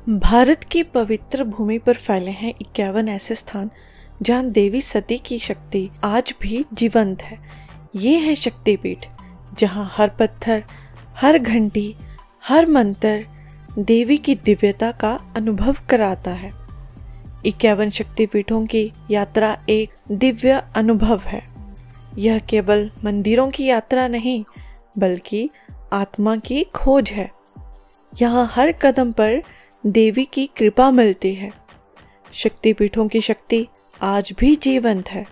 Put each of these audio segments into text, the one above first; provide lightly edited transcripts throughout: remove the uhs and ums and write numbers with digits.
भारत की पवित्र भूमि पर फैले हैं 51 ऐसे स्थान जहां देवी सती की शक्ति आज भी जीवंत है। ये है शक्तिपीठ जहां हर पत्थर, हर घंटी, हर मंत्र देवी की दिव्यता का अनुभव कराता है। 51 शक्तिपीठों की यात्रा एक दिव्य अनुभव है। यह केवल मंदिरों की यात्रा नहीं बल्कि आत्मा की खोज है। यहाँ हर कदम पर देवी की कृपा मिलती है। शक्तिपीठों की शक्ति आज भी जीवंत है।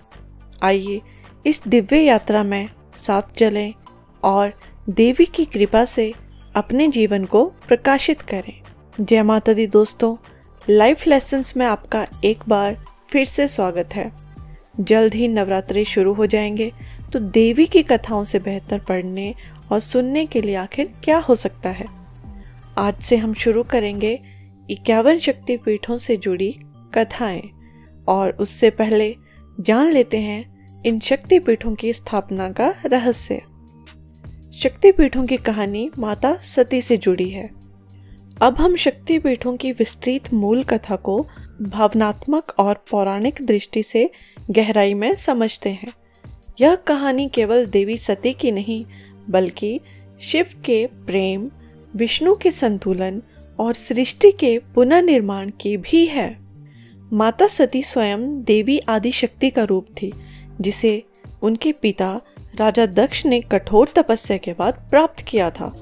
आइए इस दिव्य यात्रा में साथ चलें और देवी की कृपा से अपने जीवन को प्रकाशित करें। जय माता दी दोस्तों, लाइफ लेसन्स में आपका एक बार फिर से स्वागत है। जल्द ही नवरात्रि शुरू हो जाएंगे, तो देवी की कथाओं से बेहतर पढ़ने और सुनने के लिए आखिर क्या हो सकता है। आज से हम शुरू करेंगे 51 शक्तिपीठों से जुड़ी कथाएं, और उससे पहले जान लेते हैं इन शक्तिपीठों की स्थापना का रहस्य। शक्तिपीठों की कहानी माता सती से जुड़ी है। अब हम शक्तिपीठों की विस्तृत मूल कथा को भावनात्मक और पौराणिक दृष्टि से गहराई में समझते हैं। यह कहानी केवल देवी सती की नहीं बल्कि शिव के प्रेम, विष्णु के संतुलन और सृष्टि के पुनर्निर्माण की भी है। माता सती स्वयं देवी आदिशक्ति का रूप थी, जिसे उनके पिता राजा दक्ष ने कठोर तपस्या के बाद प्राप्त किया था।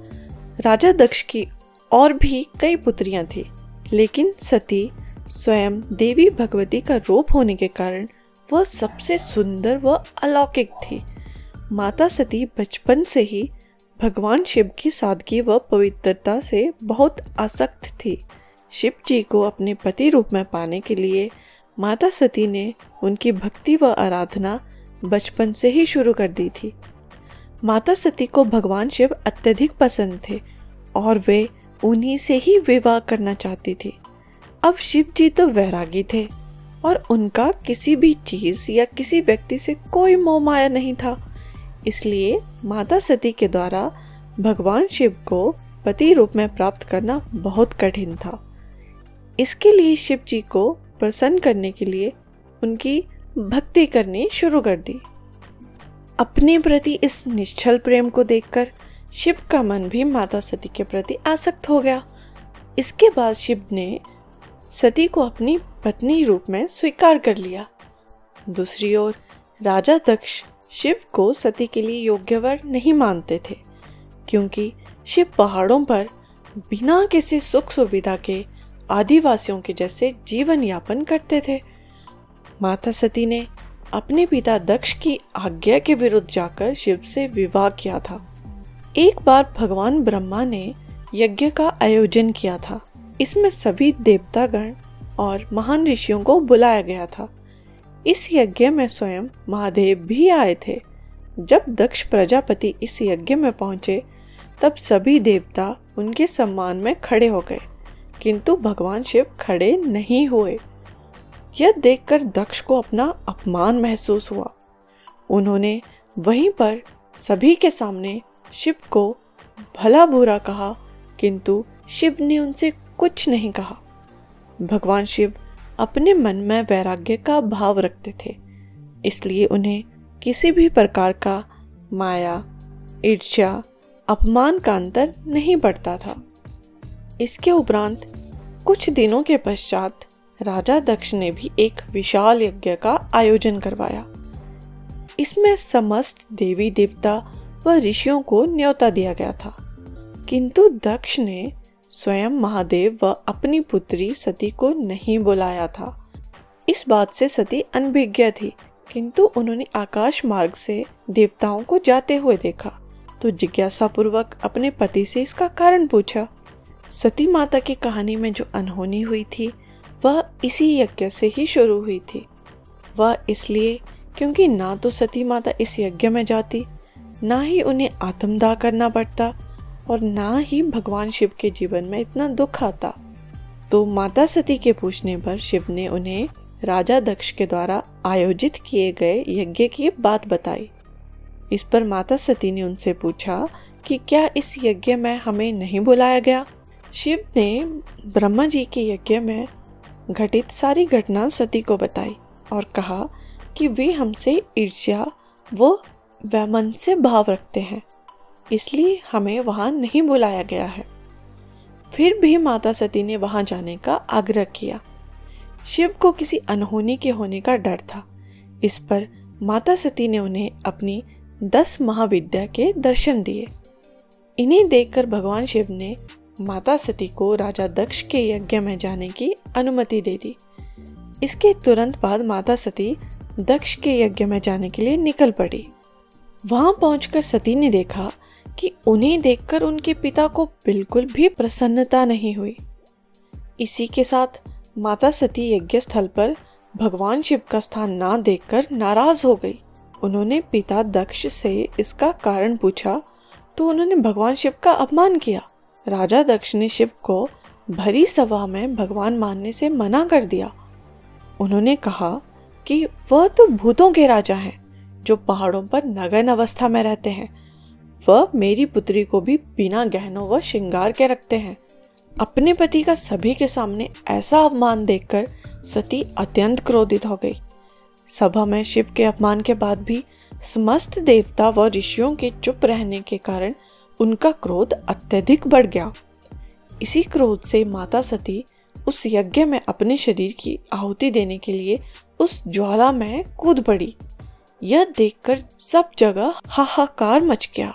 राजा दक्ष की और भी कई पुत्रियां थी, लेकिन सती स्वयं देवी भगवती का रूप होने के कारण वह सबसे सुंदर व अलौकिक थी। माता सती बचपन से ही भगवान शिव की सादगी व पवित्रता से बहुत आसक्त थी। शिव जी को अपने पति रूप में पाने के लिए माता सती ने उनकी भक्ति व आराधना बचपन से ही शुरू कर दी थी। माता सती को भगवान शिव अत्यधिक पसंद थे और वे उन्हीं से ही विवाह करना चाहती थी। अब शिव जी तो वैरागी थे और उनका किसी भी चीज या किसी व्यक्ति से कोई मोह माया नहीं था। इसलिए माता सती के द्वारा भगवान शिव को पति रूप में प्राप्त करना बहुत कठिन था। इसके लिए शिव जी को प्रसन्न करने के लिए उनकी भक्ति करनी शुरू कर दी। अपने प्रति इस निश्चल प्रेम को देखकर शिव का मन भी माता सती के प्रति आसक्त हो गया। इसके बाद शिव ने सती को अपनी पत्नी रूप में स्वीकार कर लिया। दूसरी ओर राजा दक्ष शिव को सती के लिए योग्य वर नहीं मानते थे, क्योंकि शिव पहाड़ों पर बिना किसी सुख सुविधा के आदिवासियों के जैसे जीवन यापन करते थे। माता सती ने अपने पिता दक्ष की आज्ञा के विरुद्ध जाकर शिव से विवाह किया था। एक बार भगवान ब्रह्मा ने यज्ञ का आयोजन किया था। इसमें सभी देवतागण और महान ऋषियों को बुलाया गया था। इस यज्ञ में स्वयं महादेव भी आए थे। जब दक्ष प्रजापति इस यज्ञ में पहुंचे, तब सभी देवता उनके सम्मान में खड़े हो गए, किंतु भगवान शिव खड़े नहीं हुए। यह देखकर दक्ष को अपना अपमान महसूस हुआ। उन्होंने वहीं पर सभी के सामने शिव को भला बुरा कहा, किंतु शिव ने उनसे कुछ नहीं कहा। भगवान शिव अपने मन में वैराग्य का भाव रखते थे, इसलिए उन्हें किसी भी प्रकार का माया, ईर्ष्या, अपमान का अंतर नहीं पड़ता था। इसके उपरांत कुछ दिनों के पश्चात राजा दक्ष ने भी एक विशाल यज्ञ का आयोजन करवाया। इसमें समस्त देवी देवता व ऋषियों को न्योता दिया गया था, किंतु दक्ष ने स्वयं महादेव व अपनी पुत्री सती को नहीं बुलाया था। इस बात से सती अनभिज्ञ थी, किंतु उन्होंने आकाश मार्ग से देवताओं को जाते हुए देखा, तो जिज्ञासा पूर्वक अपने पति से इसका कारण पूछा। सती माता की कहानी में जो अनहोनी हुई थी वह इसी यज्ञ से ही शुरू हुई थी। वह इसलिए क्योंकि ना तो सती माता इस यज्ञ में जाती, ना ही उन्हें आत्मदाह करना पड़ता और ना ही भगवान शिव के जीवन में इतना दुख आता। तो माता सती के पूछने पर शिव ने उन्हें राजा दक्ष के द्वारा आयोजित किए गए यज्ञ की बात बताई। इस पर माता सती ने उनसे पूछा कि क्या इस यज्ञ में हमें नहीं बुलाया गया? शिव ने ब्रह्मा जी के यज्ञ में घटित सारी घटना सती को बताई और कहा कि वे हमसे ईर्ष्या व वैमनस्य भाव रखते हैं, इसलिए हमें वहां नहीं बुलाया गया है। फिर भी माता सती ने वहां जाने का आग्रह किया। शिव को किसी अनहोनी के होने का डर था। इस पर माता सती ने उन्हें अपनी 10 महाविद्या के दर्शन दिए। इन्हें देखकर भगवान शिव ने माता सती को राजा दक्ष के यज्ञ में जाने की अनुमति दे दी। इसके तुरंत बाद माता सती दक्ष के यज्ञ में जाने के लिए निकल पड़ी। वहां पहुंचकर सती ने देखा कि उन्हें देखकर उनके पिता को बिल्कुल भी प्रसन्नता नहीं हुई। इसी के साथ माता सती यज्ञ स्थल पर भगवान शिव का स्थान ना देखकर नाराज हो गई। उन्होंने पिता दक्ष से इसका कारण पूछा तो उन्होंने भगवान शिव का अपमान किया। राजा दक्ष ने शिव को भरी सभा में भगवान मानने से मना कर दिया। उन्होंने कहा कि वह तो भूतों के राजा हैं जो पहाड़ों पर नग्न अवस्था में रहते हैं। वह मेरी पुत्री को भी बिना गहनों व श्रृंगार के रखते हैं। अपने पति का सभी के सामने ऐसा अपमान देखकर सती अत्यंत क्रोधित हो गई। सभा में शिव के अपमान के बाद भी समस्त देवता व ऋषियों के चुप रहने के कारण उनका क्रोध अत्यधिक बढ़ गया। इसी क्रोध से माता सती उस यज्ञ में अपने शरीर की आहुति देने के लिए उस ज्वाला में कूद पड़ी। यह देखकर सब जगह हाहाकार मच गया।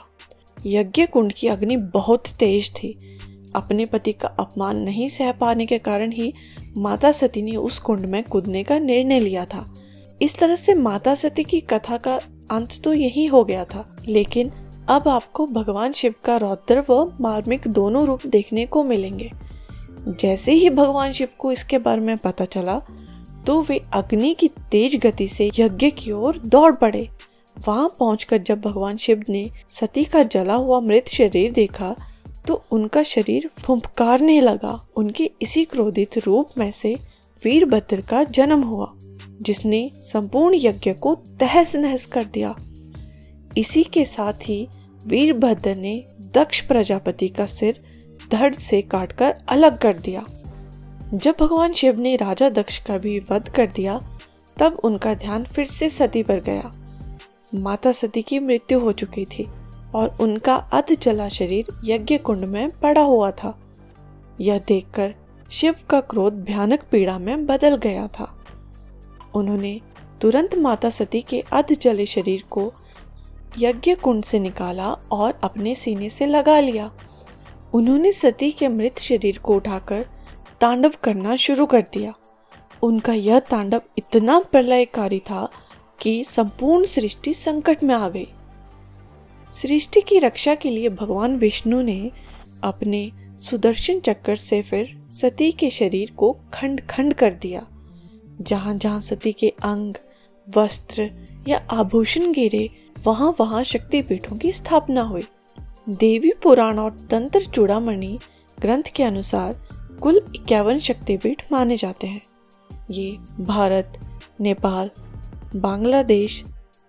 यज्ञ कुंड की अग्नि बहुत तेज थी। अपने पति का अपमान नहीं सह पाने के कारण ही माता सती ने उस कुंड में कूदने का निर्णय लिया था। इस तरह से माता सती की कथा का अंत तो यही हो गया था, लेकिन अब आपको भगवान शिव का रौद्र व मार्मिक दोनों रूप देखने को मिलेंगे। जैसे ही भगवान शिव को इसके बारे में पता चला तो वे अग्नि की तेज गति से यज्ञ की ओर दौड़ पड़े। वहां पहुंचकर जब भगवान शिव ने सती का जला हुआ मृत शरीर देखा तो उनका शरीर फुंफकारने लगा। उनके इसी क्रोधित रूप में से वीरभद्र का जन्म हुआ, जिसने संपूर्ण यज्ञ को तहस नहस कर दिया। इसी के साथ ही वीरभद्र ने दक्ष प्रजापति का सिर धड़ से काटकर अलग कर दिया। जब भगवान शिव ने राजा दक्ष का भी वध कर दिया तब उनका ध्यान फिर से सती पर गया। माता सती की मृत्यु हो चुकी थी और उनका अध जला शरीर यज्ञ कुंड में पड़ा हुआ था। यह देखकर शिव का क्रोध भयानक पीड़ा में बदल गया था। उन्होंने तुरंत माता सती के अध जले शरीर को यज्ञ कुंड से निकाला और अपने सीने से लगा लिया। उन्होंने सती के मृत शरीर को उठाकर तांडव करना शुरू कर दिया। उनका यह तांडव इतना प्रलयकारी था कि संपूर्ण सृष्टि संकट में आ गई। सृष्टि की रक्षा के लिए भगवान विष्णु ने अपने सुदर्शन चक्र से फिर सती के शरीर को खंड खंड कर दिया। जहां जहां सती के अंग, वस्त्र या आभूषण गिरे वहां वहां शक्तिपीठों की स्थापना हुई। देवी पुराण और तंत्र चूड़ामणि ग्रंथ के अनुसार कुल 51 शक्तिपीठ माने जाते हैं। ये भारत, नेपाल, बांग्लादेश,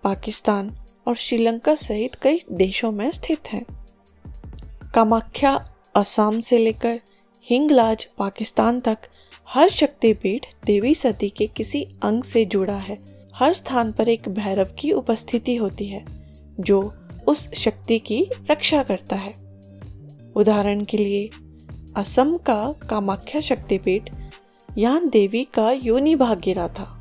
पाकिस्तान और श्रीलंका सहित कई देशों में स्थित हैं। कामाख्या असम से लेकर हिंगलाज पाकिस्तान तक हर शक्तिपीठ देवी सती के किसी अंग से जुड़ा है। हर स्थान पर एक भैरव की उपस्थिति होती है जो उस शक्ति की रक्षा करता है। उदाहरण के लिए असम का कामाख्या शक्तिपीठ, यहाँ देवी का योनि भाग गिरा था।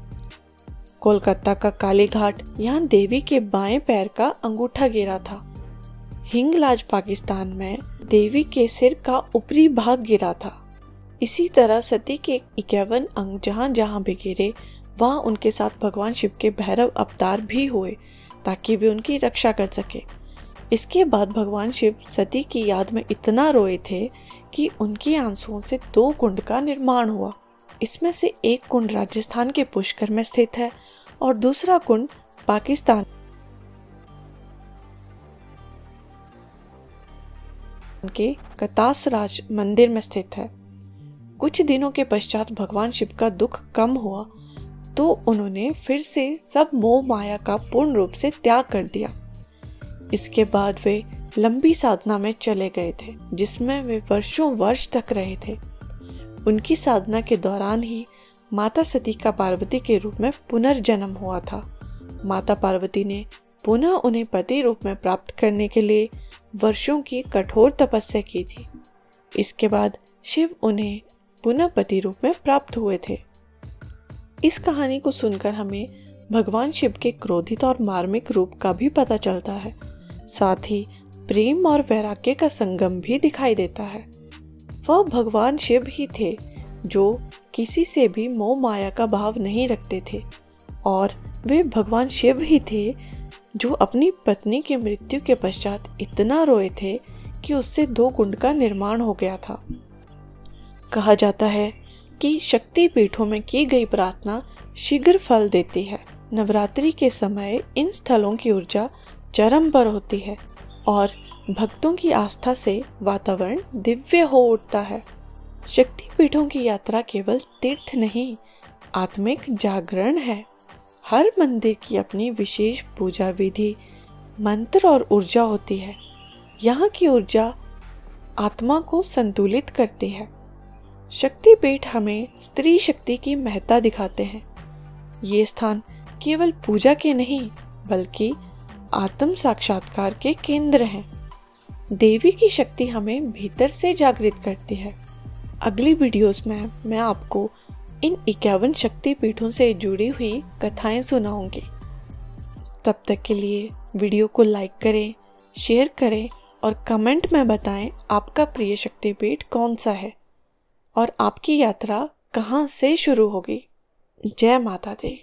कोलकाता का कालीघाट, यहाँ देवी के बाएं पैर का अंगूठा गिरा था। हिंगलाज पाकिस्तान में देवी के सिर का ऊपरी भाग गिरा था। इसी तरह सती के 51 अंग जहाँ जहाँ भी गिरे वहाँ उनके साथ भगवान शिव के भैरव अवतार भी हुए ताकि वे उनकी रक्षा कर सके। इसके बाद भगवान शिव सती की याद में इतना रोए थे कि उनके आंसुओं से 2 कुंड का निर्माण हुआ। इसमें से एक कुंड राजस्थान के पुष्कर में स्थित है और दूसरा कुंड पाकिस्तान के कतासराज मंदिर में स्थित है। कुछ दिनों के पश्चात भगवान शिव का दुख कम हुआ तो उन्होंने फिर से सब मोह माया का पूर्ण रूप से त्याग कर दिया। इसके बाद वे लंबी साधना में चले गए थे, जिसमें वे वर्षों वर्ष तक रहे थे। उनकी साधना के दौरान ही माता सती का पार्वती के रूप में पुनर्जन्म हुआ था। माता पार्वती ने पुनः उन्हें पति रूप में प्राप्त करने के लिए वर्षों की कठोर तपस्या की थी। इसके बाद शिव उन्हें पुनः पति रूप में प्राप्त हुए थे। इस कहानी को सुनकर हमें भगवान शिव के क्रोधित और मार्मिक रूप का भी पता चलता है। साथ ही प्रेम और वैराग्य का संगम भी दिखाई देता है। वह भगवान शिव ही थे जो किसी से भी मोह माया का भाव नहीं रखते थे, और वे भगवान शिव ही थे जो अपनी पत्नी की मृत्यु के पश्चात इतना रोए थे कि उससे 2 गुंड का निर्माण हो गया था। कहा जाता है कि शक्ति पीठों में की गई प्रार्थना शीघ्र फल देती है। नवरात्रि के समय इन स्थलों की ऊर्जा चरम पर होती है और भक्तों की आस्था से वातावरण दिव्य हो उठता है। शक्ति पीठों की यात्रा केवल तीर्थ नहीं, आत्मिक जागरण है। हर मंदिर की अपनी विशेष पूजा विधि, मंत्र और ऊर्जा होती है। यहाँ की ऊर्जा आत्मा को संतुलित करती है। शक्ति पीठ हमें स्त्री शक्ति की महत्ता दिखाते हैं। ये स्थान केवल पूजा के नहीं बल्कि आत्म साक्षात्कार के केंद्र हैं। देवी की शक्ति हमें भीतर से जागृत करती है। अगली वीडियोस में मैं आपको इन 51 शक्ति पीठों से जुड़ी हुई कथाएं सुनाऊंगी। तब तक के लिए वीडियो को लाइक करें, शेयर करें और कमेंट में बताएं आपका प्रिय शक्तिपीठ कौन सा है और आपकी यात्रा कहाँ से शुरू होगी। जय माता दी।